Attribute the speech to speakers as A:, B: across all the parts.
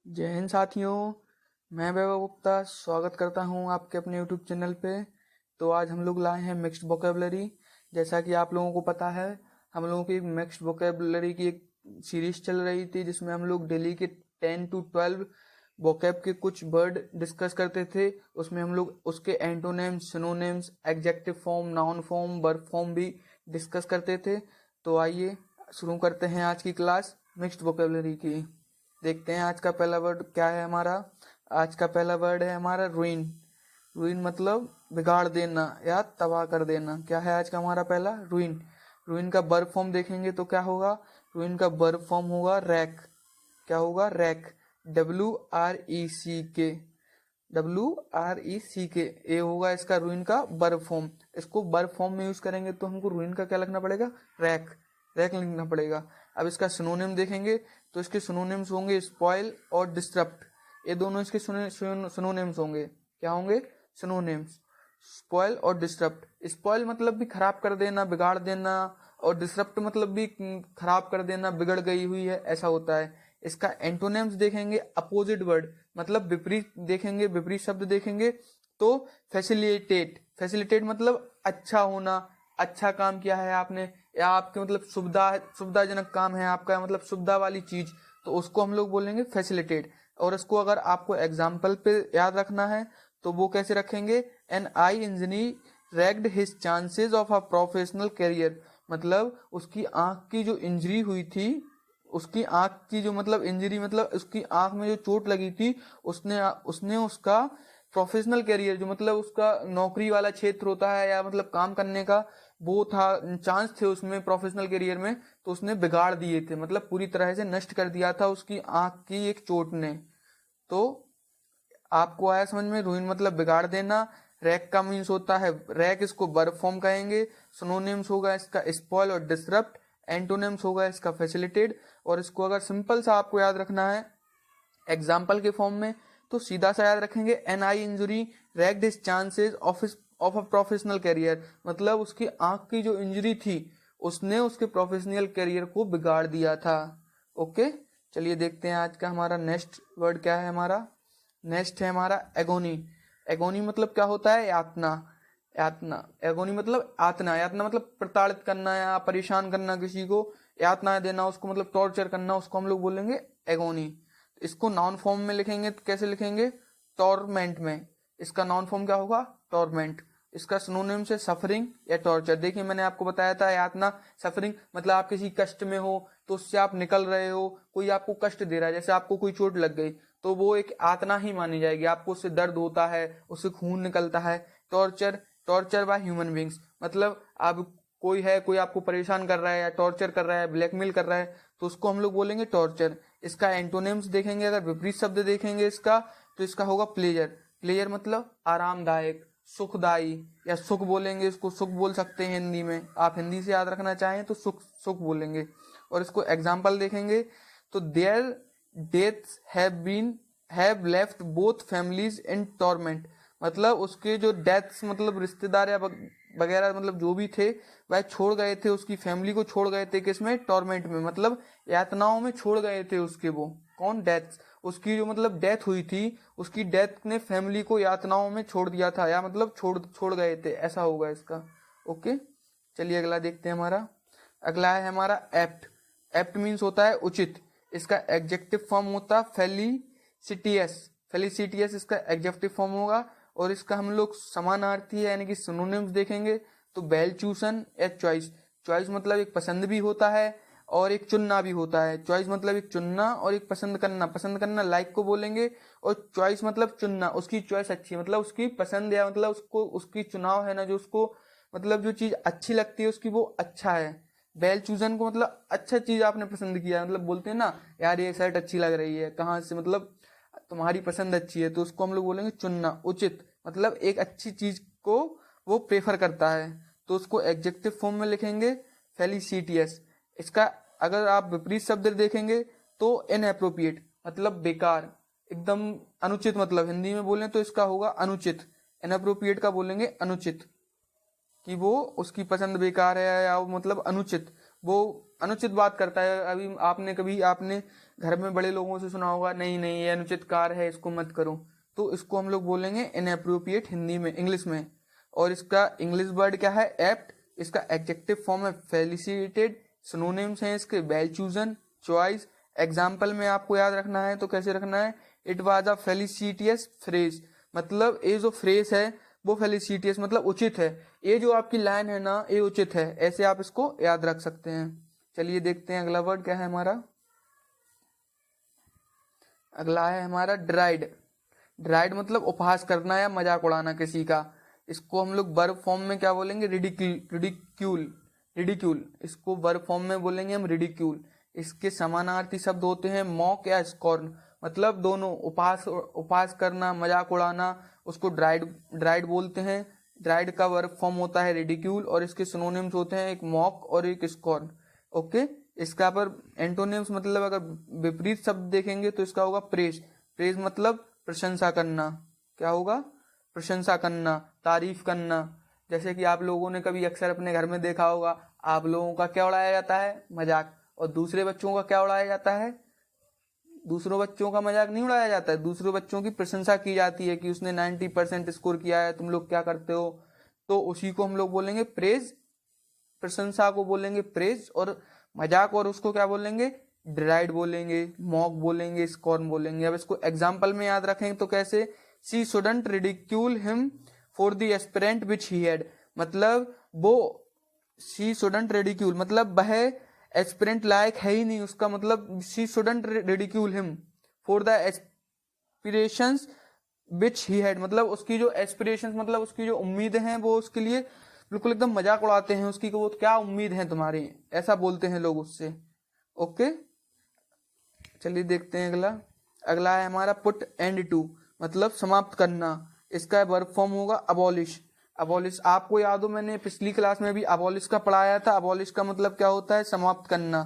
A: जय हिंद साथियों। मैं वैभव गुप्ता स्वागत करता हूं आपके अपने यूट्यूब चैनल पे। तो आज हम लोग लाए हैं मिक्स्ड वोकेबलरी। जैसा कि आप लोगों को पता है, हम लोगों की मिक्स्ड वोकेबलरी की एक सीरीज चल रही थी जिसमें हम लोग डेली के 10 to 12 वोकैब के कुछ वर्ड डिस्कस करते थे। उसमें हम लोग उसके antonyms, synonyms, adjective form, noun form, verb form भी डिस्कस करते थे। तो आइए शुरू करते हैं आज की क्लास मिक्स्ड वोकेबलरी की। देखते हैं आज का पहला वर्ड क्या है हमारा। आज का पहला वर्ड है हमारा रुइन। रुइन मतलब बिगाड़ देना या तबाह कर देना। क्या है आज का हमारा पहला? रुइन। रुइन का वर्ब फॉर्म देखेंगे तो क्या होगा? रुइन का वर्ब फॉर्म होगा रैक। क्या होगा? रैक। WRECK। WRECK ये होगा इसका रुइन का वर्ब फॉर्म। इसको वर्ब फॉर्म में यूज करेंगे तो हमको रुइन का क्या लिखना पड़ेगा? रैक। रैक लिखना पड़ेगा। अब इसका सिनोनिम देखेंगे तो इसके सिनोनिम्स होंगे स्पॉइल और डिस्टरप्ट। ये दोनों इसके सिनोनिम्स होंगे। क्या होंगे? सिनोनिम्स। स्पॉइल और डिस्टरप्ट। स्पॉइल मतलब भी खराब कर देना, बिगाड़ देना, और डिस्टरप्ट मतलब भी खराब कर देना, बिगड़ गई हुई है, ऐसा होता है। इसका एंटोनिम्स देखेंगे अपोजिट वर्ड, मतलब विपरीत देखेंगे, विपरीत शब्द देखेंगे तो फैसिलिटेट। फैसिलिटेट मतलब अच्छा होना, अच्छा काम किया है आपने, या आपके मतलब सुविधाजनक काम है आपका, मतलब सुविधा वाली चीज, तो उसको हम लोग बोलेंगे फैसिलिटेट। और इसको अगर आपको एग्जाम्पल पे याद रखना है तो वो कैसे रखेंगे? An eye engineer ragged his chances of a professional career. मतलब उसकी आंख की जो इंजरी हुई थी, उसकी आंख की जो मतलब इंजरी, मतलब उसकी आंख में जो चोट लगी थी, उसने उसने उसका प्रोफेशनल करियर, जो मतलब उसका नौकरी वाला क्षेत्र होता है या मतलब काम करने का वो था, चांस थे उसमें प्रोफेशनल करियर में, तो उसने बिगाड़ दिए थे, मतलब पूरी तरह से नष्ट कर दिया था उसकी आंख की एक चोट ने। तो आपको आया समझ में? रूइन मतलब बिगाड़ देना। रैक का मीन्स होता है रैक, इसको वर्ब फॉर्म कहेंगे। सिनोनिम्स होगा इसका स्पॉइल और डिसरप्ट। एंटोनिम्स होगा इसका फैसिलिटेट। और इसको अगर सिंपल सा आपको याद रखना है एग्जाम्पल के फॉर्म में, तो सीधा सा याद रखेंगे an eye injury wrecked his chances of a professional career. मतलब उसकी आंख की जो इंजरी थी उसने उसके प्रोफेशनल करियर को बिगाड़ दिया था। ओके, चलिए देखते हैं आज का हमारा नेक्स्ट वर्ड क्या है हमारा। नेक्स्ट है हमारा एगोनी। एगोनी मतलब क्या होता है? यातना। यातना। एगोनी मतलब यातना। यातना मतलब प्रताड़ित करना या परेशान करना किसी को, यातना देना उसको, मतलब टॉर्चर करना, उसको हम लोग बोलेंगे एगोनी। इसको नाउन फॉर्म में लिखेंगे तो कैसे लिखेंगे? टॉर्मेंट में। इसका नाउन फॉर्म क्या होगा? टॉर्मेंट। इसका सिनोनिम से सफरिंग या टॉर्चर। देखिए मैंने आपको बताया था यातना, सफरिंग मतलब आप किसी कष्ट में हो तो उससे आप निकल रहे हो, कोई आपको कष्ट दे रहा है, जैसे आपको कोई चोट लग गई तो वो एक यातना ही मानी जाएगी, आपको उससे दर्द होता है, उससे खून निकलता है। Torture, torture by human beings, मतलब आप कोई है, कोई आपको परेशान कर रहा है या टॉर्चर कर रहा है, ब्लैकमेल कर रहा है, तो उसको हम लोग बोलेंगे टॉर्चर। इसका एंटोनिम्स देखेंगे, अगर विपरीत शब्द देखेंगे इसका, तो इसका होगा प्लेजर। प्लेजर मतलब आरामदायक, सुखदाई, या सुख बोलेंगे इसको, सुख बोल सकते हैं हिंदी में। आप हिंदी से याद रखना चाहें तो सुख, सुख बोलेंगे। और इसको एग्जाम्पल देखेंगे तो their deaths have left both families in torment. मतलब उसके जो डेथ्स, मतलब रिश्तेदार या वगैरह, मतलब जो भी थे वह छोड़ गए थे, उसकी फैमिली को छोड़ गए थे किसमें? टॉर्मेंट में, मतलब यातनाओं में छोड़ गए थे उसके। वो कौन? डेथ्स। उसकी जो मतलब डेथ हुई थी, उसकी डेथ ने फैमिली को यातनाओं में छोड़ दिया था, या मतलब छोड़ छोड़ गए थे, ऐसा होगा इसका। ओके, चलिए अगला देखते हैं हमारा। अगला है हमारा एप्ट। एप्ट मीन्स होता है उचित। इसका एग्जेक्टिव फॉर्म होता है फेलिसिटियस। फेलिसिटियस इसका एग्जेक्टिव फॉर्म होगा। और इसका हम लोग समानार्थी है यानी कि सिनोनिम्स देखेंगे तो वेल चूसन या चॉइस। चॉइस मतलब एक पसंद भी होता है और एक चुनना भी होता है। चॉइस मतलब एक चुनना और एक पसंद करना। पसंद करना लाइक को बोलेंगे, और चॉइस मतलब चुनना, उसकी चॉइस अच्छी है, मतलब उसकी पसंद, या मतलब उसको, उसकी चुनाव है ना, जो उसको मतलब जो चीज अच्छी लगती है उसकी, वो अच्छा है। वेल चूजन को मतलब अच्छा चीज आपने पसंद किया, मतलब बोलते हैं ना यार ये शर्ट अच्छी लग रही है, कहाँ से, मतलब तुम्हारी पसंद अच्छी है, तो उसको हम लोग बोलेंगे चुनना, उचित, मतलब एक अच्छी चीज को वो प्रेफर करता है, तो उसको एग्जेक्टिव फॉर्म में लिखेंगे फेलिसिटियस। इसका अगर आप विपरीत शब्द देखेंगे तो इनएप्रोप्रिएट, मतलब बेकार, एकदम अनुचित, मतलब हिंदी में बोलें तो इसका होगा अनुचित। इनएप्रोप्रिएट का बोलेंगे अनुचित, कि वो उसकी पसंद बेकार है, या वो मतलब अनुचित, वो अनुचित बात करता है। अभी आपने घर में बड़े लोगों से सुना होगा, नहीं नहीं ये अनुचित कार्य है, इसको मत करो, तो इसको हम लोग बोलेंगे इनएप्रोप्रिएट हिंदी में, इंग्लिश में। और इसका इंग्लिश वर्ड क्या है, एप्ट। इसका एडजेक्टिव फॉर्म है फेलिसिटेड। सिनोनिम्स हैं इसके वेल चूजन, चॉइस। एग्जाम्पल में आपको याद रखना है तो कैसे रखना है, इट वाज अ फेलिसिटियस फ्रेज, मतलब ये जो फ्रेज है वो फेलिसिटियस मतलब उचित है। ये जो आपकी लाइन है ना, ये उचित है, ऐसे आप इसको याद रख सकते हैं। चलिए देखते हैं अगला वर्ड क्या है हमारा। अगला है हमारा ड्राइड। ड्राइड मतलब उपहास करना या मजाक उड़ाना किसी का। इसको हम लोग वर्ब फॉर्म में क्या बोलेंगे, रिडिक्यूल। रिडिक्यूल इसको वर्ब फॉर्म में बोलेंगे हम रिडिक्यूल। इसके समानार्थी शब्द होते हैं मॉक या स्कॉर्न, मतलब दोनों उपहास करना, मजाक उड़ाना, उसको ड्राइड बोलते हैं। ड्राइड का वर्ब फॉर्म होता है रिडिक्यूल और इसके सिनोनिम्स होते हैं एक मॉक और एक स्कॉर्न। ओके, इसका पर एंटोनिम्स मतलब अगर विपरीत शब्द देखेंगे तो इसका होगा प्रेज। प्रेज मतलब प्रशंसा करना। क्या होगा, प्रशंसा करना, तारीफ करना। जैसे कि आप लोगों ने कभी अक्सर अपने घर में देखा होगा, आप लोगों का क्या उड़ाया जाता है, मजाक, और दूसरे बच्चों का क्या उड़ाया जाता है, दूसरों बच्चों का मजाक नहीं उड़ाया जाता है, दूसरों बच्चों की प्रशंसा की जाती है कि उसने 90% स्कोर किया है, तुम लोग क्या करते हो, तो उसी को हम लोग बोलेंगे प्रेज। प्रशंसा को बोलेंगे प्रेज, और मजाक और उसको क्या बोलेंगे, ड्राइड बोलेंगे, मॉक बोलेंगे, स्कॉर्न बोलेंगे। अब इसको एग्जाम्पल में याद रखें तो कैसे, she shouldn't ridicule him for the aspirant which he had, मतलब वो शी शुडंट रिडिक्यूल मतलब वह एस्पिरेंट लायक है ही नहीं उसका, मतलब she shouldn't ridicule him for the aspirations which he had, मतलब उसकी जो एस्पिरेशंस मतलब उसकी जो उम्मीदें हैं वो उसके लिए बिल्कुल एकदम मजाक उड़ाते हैं उसकी, वो क्या उम्मीद है तुम्हारी, ऐसा बोलते हैं लोग उससे। ओके, चलिए देखते हैं अगला। अगला है हमारा पुट एंड टू, मतलब समाप्त करना। इसका वर्ब फॉर्म होगा अबॉलिश। अबॉलिश आपको याद हो, मैंने पिछली क्लास में भी अबॉलिश का पढ़ाया था। अबॉलिश का मतलब क्या होता है, समाप्त करना,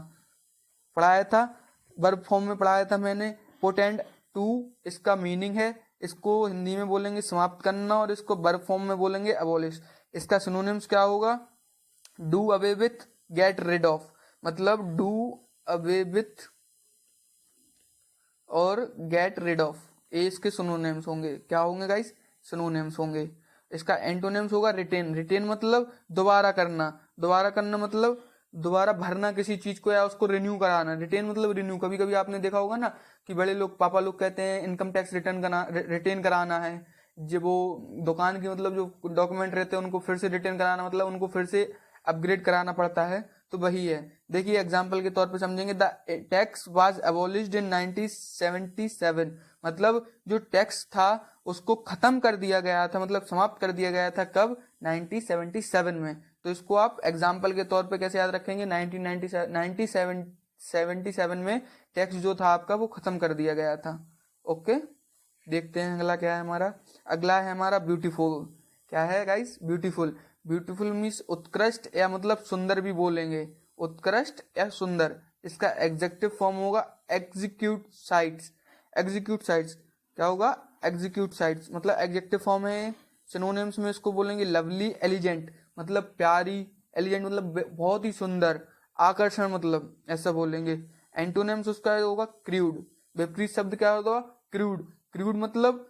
A: पढ़ाया था, वर्ब फॉर्म में पढ़ाया था मैंने। पुट एंड टू इसका मीनिंग है, इसको हिंदी में बोलेंगे समाप्त करना और इसको वर्ब फॉर्म में बोलेंगे अबॉलिश। इसका सिनोनिम्स क्या होगा, do away with, get rid of, मतलब डू अवे विथ और गेट रिड ऑफ, ये इसके सिनोनिम्स होंगे। क्या होंगे गाइस, सिनोनिम्स होंगे। इसका एंटोनिम्स होगा रिटेन। रिटेन मतलब दोबारा करना, दोबारा करना मतलब दोबारा भरना किसी चीज को या उसको रिन्यू कराना। रिटेन मतलब रिन्यू। कभी कभी आपने देखा होगा ना कि बड़े लोग, पापा लोग कहते हैं इनकम टैक्स रिटेन कराना है, जब वो दुकान के मतलब जो डॉक्यूमेंट रहते हैं उनको फिर से रिटेन कराना, मतलब उनको फिर से अपग्रेड कराना पड़ता है, तो वही है। देखिए एग्जाम्पल के तौर पे समझेंगे, द टैक्स वाज एबोलिश्ड इन 1977, मतलब जो टैक्स था उसको खत्म कर दिया गया था, मतलब समाप्त कर दिया गया था, कब, 1977 में। तो इसको आप एग्जाम्पल के तौर पे कैसे याद रखेंगे, 1977 में टैक्स जो था आपका वो खत्म कर दिया गया था। ओके, देखते हैं अगला क्या है हमारा। अगला है हमारा ब्यूटीफुल। क्या है गाइस, ब्यूटीफुल। ब्यूटीफुल मीन्स उत्कृष्ट या मतलब सुंदर भी बोलेंगे, उत्कृष्ट या सुंदर। इसका एग्जेक्टिव फॉर्म होगा एग्जीक्यूट साइट्स। एग्जीक्यूट साइट्स क्या होगा, एग्जीक्यूट साइट्स मतलब एग्जेक्टिव फॉर्म है। सिनोनिम्स में इसको बोलेंगे लवली, एलिजेंट मतलब प्यारी, एलिजेंट मतलब बहुत ही सुंदर, आकर्षण मतलब ऐसा बोलेंगे। एंटोनिम्स उसका होगा क्रूड। विपरीत शब्द क्या होगा, क्रूड। क्रूड मतलब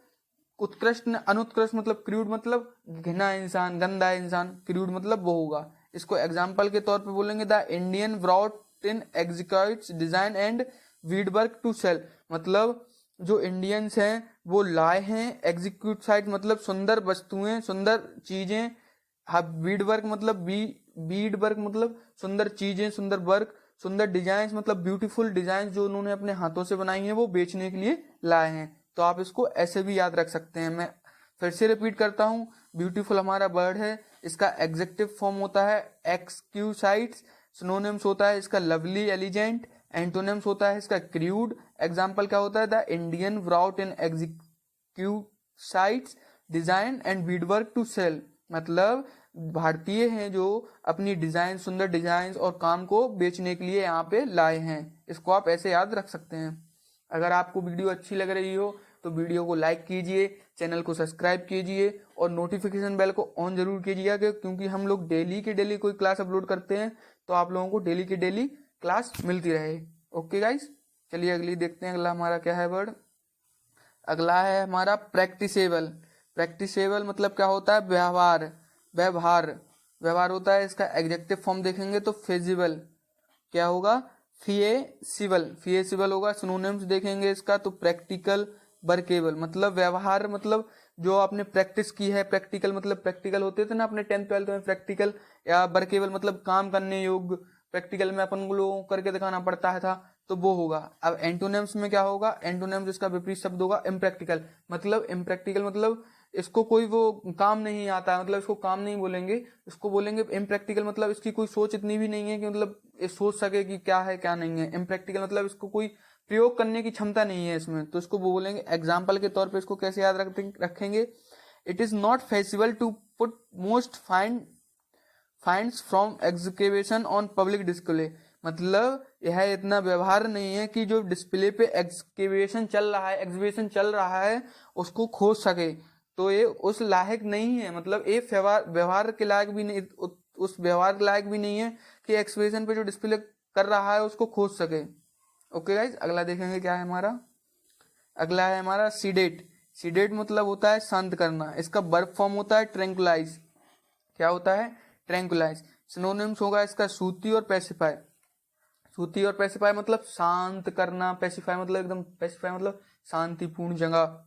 A: उत्कृष्ट, अनुत्कृष्ट मतलब क्रूड मतलब घिना इंसान, गंदा इंसान, क्रूड मतलब वो होगा। इसको एग्जाम्पल के तौर पे बोलेंगे, the Indian brought in exquisite design and beadwork to sell, मतलब जो इंडियंस हैं वो लाए हैं एग्जीक्यूट साइट मतलब सुंदर वस्तुएं, सुंदर चीजें। बीड वर्क मतलब बीड वर्क मतलब सुंदर चीजें, सुंदर वर्क, सुंदर डिजाइन मतलब ब्यूटीफुल डिजाइन जो उन्होंने अपने हाथों से बनाई हैं वो बेचने के लिए लाए हैं। तो आप इसको ऐसे भी याद रख सकते हैं। मैं फिर से रिपीट करता हूँ, ब्यूटीफुल हमारा वर्ड है, इसका एग्जेक्टिव फॉर्म होता है एक्सक्यूसाइट्स, सिनोनिम्स होता है इसका लवली, एलिजेंट, एंटोनिम्स होता है इसका क्रूड। एग्जाम्पल क्या होता है, the Indian brought in exquisite design and beadwork to sell, मतलब भारतीय हैं जो अपनी डिजाइन, सुंदर डिजाइन और काम को बेचने के लिए यहाँ पे लाए हैं। इसको आप ऐसे याद रख सकते हैं। अगर आपको वीडियो अच्छी लग रही हो तो वीडियो को लाइक कीजिए, चैनल को सब्सक्राइब कीजिए और नोटिफिकेशन बेल को ऑन जरूर कीजिएगा, क्योंकि हम लोग डेली की डेली कोई क्लास अपलोड करते हैं तो आप लोगों को डेली की डेली क्लास मिलती रहे। ओके गाइस, चलिए अगली देखते हैं, अगला हमारा क्या है वर्ड। अगला है हमारा प्रैक्टिसेबल। प्रैक्टिसेबल मतलब क्या होता है, व्यवहार, व्यवहार, व्यवहार होता है। इसका एग्जेक्टिव फॉर्म देखेंगे तो फेजिबल क्या होगा, फिएसिबल, फिएसिबल होगा। सिनोनिम्स देखेंगे इसका तो प्रैक्टिकल, वर्केबल मतलब व्यवहार, मतलब जो आपने प्रैक्टिस की है। प्रैक्टिकल मतलब प्रैक्टिकल होते थे ना अपने 10th 12th में प्रैक्टिकल, या वर्केबल मतलब काम करने योग्य। प्रैक्टिकल में अपन लोगों को करके दिखाना पड़ता है था, तो वो होगा। अब एंटोनिम्स में क्या होगा, एंटोनिम्स इसका विपरीत शब्द होगा इम्प्रैक्टिकल। मतलब इम्प्रैक्टिकल मतलब इसको कोई वो काम नहीं आता, मतलब इसको काम नहीं बोलेंगे, इसको बोलेंगे इम्प्रैक्टिकल। मतलब इसकी कोई सोच इतनी भी नहीं है कि मतलब ये सोच सके कि क्या है क्या नहीं है। इम्प्रैक्टिकल मतलब इसको कोई प्रयोग करने की क्षमता नहीं है इसमें, तो इसको वो बोलेंगे। एग्जाम्पल के तौर पे इसको कैसे याद रखेंगे, it is not feasible to put most finds from excavation on public display. मतलब यह इतना व्यवहार नहीं है कि जो डिस्प्ले पे एक्सकेवेशन चल रहा है, एग्जीबिशन चल रहा है, उसको खोज सके। तो ये उस लायक नहीं है, मतलब ये व्यवहार के लायक भी नहीं, उस व्यवहार के लायक भी नहीं है कि एक्सकेवेशन पे जो डिस्प्ले कर रहा है उसको खोज सके। ओके गाइज, अगला देखेंगे क्या है हमारा। अगला है हमारा सीडेट। सीडेट मतलब होता है शांत करना। इसका वर्ब फॉर्म होता है ट्रैंकुलाइज। क्या होता है, ट्रैंकुलाइज। सिनोनिम्स होगा इसका सूती और पेसिफाई। सूती और पेसिफाई मतलब शांत करना, पेसिफाई मतलब एकदम, पेसिफाई मतलब शांतिपूर्ण जगह।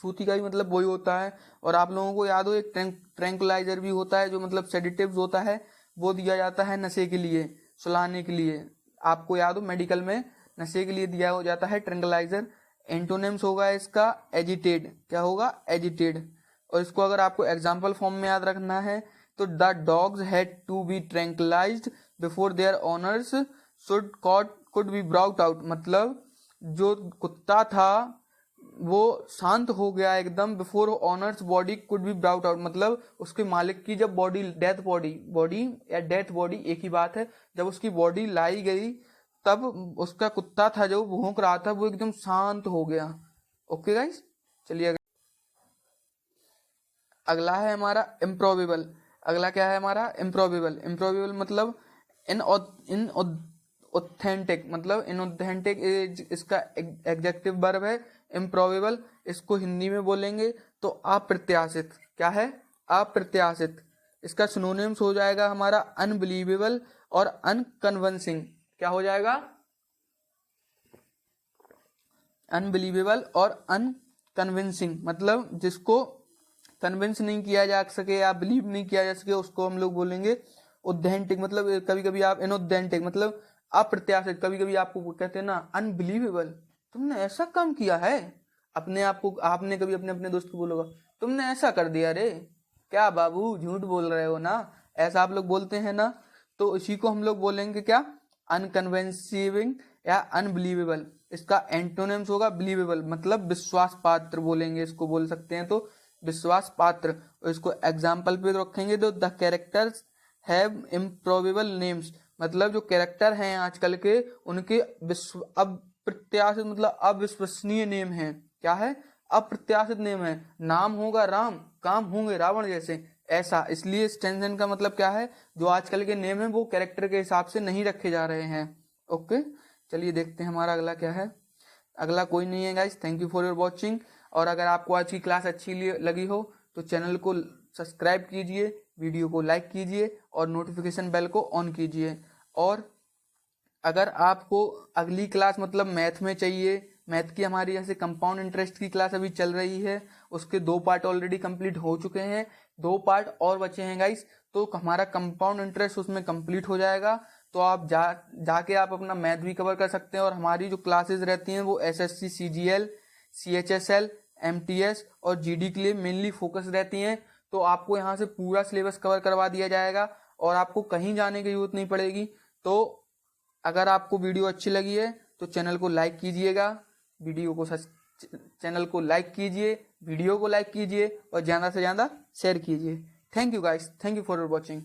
A: सूती का भी मतलब वही होता है। और आप लोगों को याद हो एक ट्रैंकुलाइजर भी होता है, जो मतलब सेडेटिव्स होता है, वो दिया जाता है नशे के लिए, सुलाने के लिए। आपको याद हो मेडिकल में नशे के लिए दिया हो जाता है ट्रैंकुलाइजर। एंटोनिम्स होगा इसका एजिटेड। क्या होगा, एजिटेड। और इसको अगर आपको एग्जाम्पल फॉर्म में याद रखना है तो the dogs had to be tranquillised before their owners could be brought out. मतलब जो कुत्ता था वो शांत हो गया एकदम, before owners body could be brought out. मतलब उसके मालिक की जब बॉडी, डेथ बॉडी, बॉडी या डेथ बॉडी एक ही बात है, जब उसकी बॉडी लाई गई तब उसका कुत्ता था जो भौंक रहा था वो एकदम शांत हो गया। ओके गाइस, चलिए अगला है हमारा इम्प्रोबेबल। अगला क्या है हमारा, इम्प्रोबेबल। इम्प्रोबेबल मतलब इन इन ऑथेंटिक, मतलब इनऑथेंटिक इसका एग्जेक्टिव वर्ब है इम्प्रोबेबल। इसको हिंदी में बोलेंगे तो अप्रत्याशित। क्या है, अप्रत्याशित। इसका सिनोनिम्स हो जाएगा हमारा अनबिलीवेबल और अनकन्विंसिंग। क्या हो जाएगा, अनबिलीवेबल और अनकन्विंसिंग। मतलब जिसको कन्विंस नहीं किया जा सके या बिलीव नहीं किया जा सके उसको हम लोग बोलेंगे ऑथेंटिक। मतलब कभी कभी आप इनऑथेंटिक मतलब अप्रत्याशित, कभी कभी आपको कहते हैं ना अनबिलीवेबल, तुमने ऐसा काम किया है। अपने आप को, आपने कभी अपने अपने दोस्त को बोलोगा तुमने ऐसा कर दिया रे, क्या बाबू झूठ बोल रहे हो ना, ऐसा आप लोग बोलते हैं ना। तो इसी को हम लोग बोलेंगे क्या, अनकन्वेंसिंग या अनबिलीवेबल। इसका एंटोनिम्स होगा बिलीवेबल, मतलब विश्वास पात्र बोलेंगे, इसको बोल सकते हैं तो विश्वास पात्र। और इसको एग्जाम्पल पे रखेंगे तो the characters have improbable names. मतलब जो कैरेक्टर हैं आजकल के उनके अप्रत्याशित मतलब अविश्वसनीय नेम है। क्या है, अप्रत्याशित नेम है। नाम होगा राम, काम होंगे रावण जैसे, ऐसा। इसलिए इस टेंशन का मतलब क्या है, जो आजकल के नेम है वो कैरेक्टर के हिसाब से नहीं रखे जा रहे हैं। ओके, चलिए देखते हैं हमारा अगला क्या है। अगला कोई नहीं है guys, thank you for your watching. और अगर आपको आज की क्लास अच्छी लगी हो तो चैनल को सब्सक्राइब कीजिए, वीडियो को लाइक कीजिए और नोटिफिकेशन बेल को ऑन कीजिए। और अगर आपको अगली क्लास मतलब मैथ में चाहिए, मैथ की हमारी जैसे कंपाउंड इंटरेस्ट की क्लास अभी चल रही है, उसके 2 पार्ट ऑलरेडी कंप्लीट हो चुके हैं, 2 पार्ट और बचे हैं गाइस। तो हमारा कंपाउंड इंटरेस्ट उसमें कंप्लीट हो जाएगा, तो आप जाके आप अपना मैथ भी कवर कर सकते हैं। और हमारी जो क्लासेस रहती हैं वो एसएससी सीजीएल, सीएचएसएल, एमटीएस और जीडी के लिए मेनली फोकस रहती हैं। तो आपको यहाँ से पूरा सिलेबस कवर करवा दिया जाएगा और आपको कहीं जाने की जरूरत नहीं पड़ेगी। तो अगर आपको वीडियो अच्छी लगी है तो चैनल को लाइक कीजिएगा, चैनल को लाइक कीजिए, वीडियो को लाइक कीजिए और ज़्यादा से ज़्यादा शेयर कीजिए। Thank you guys, thank you for watching.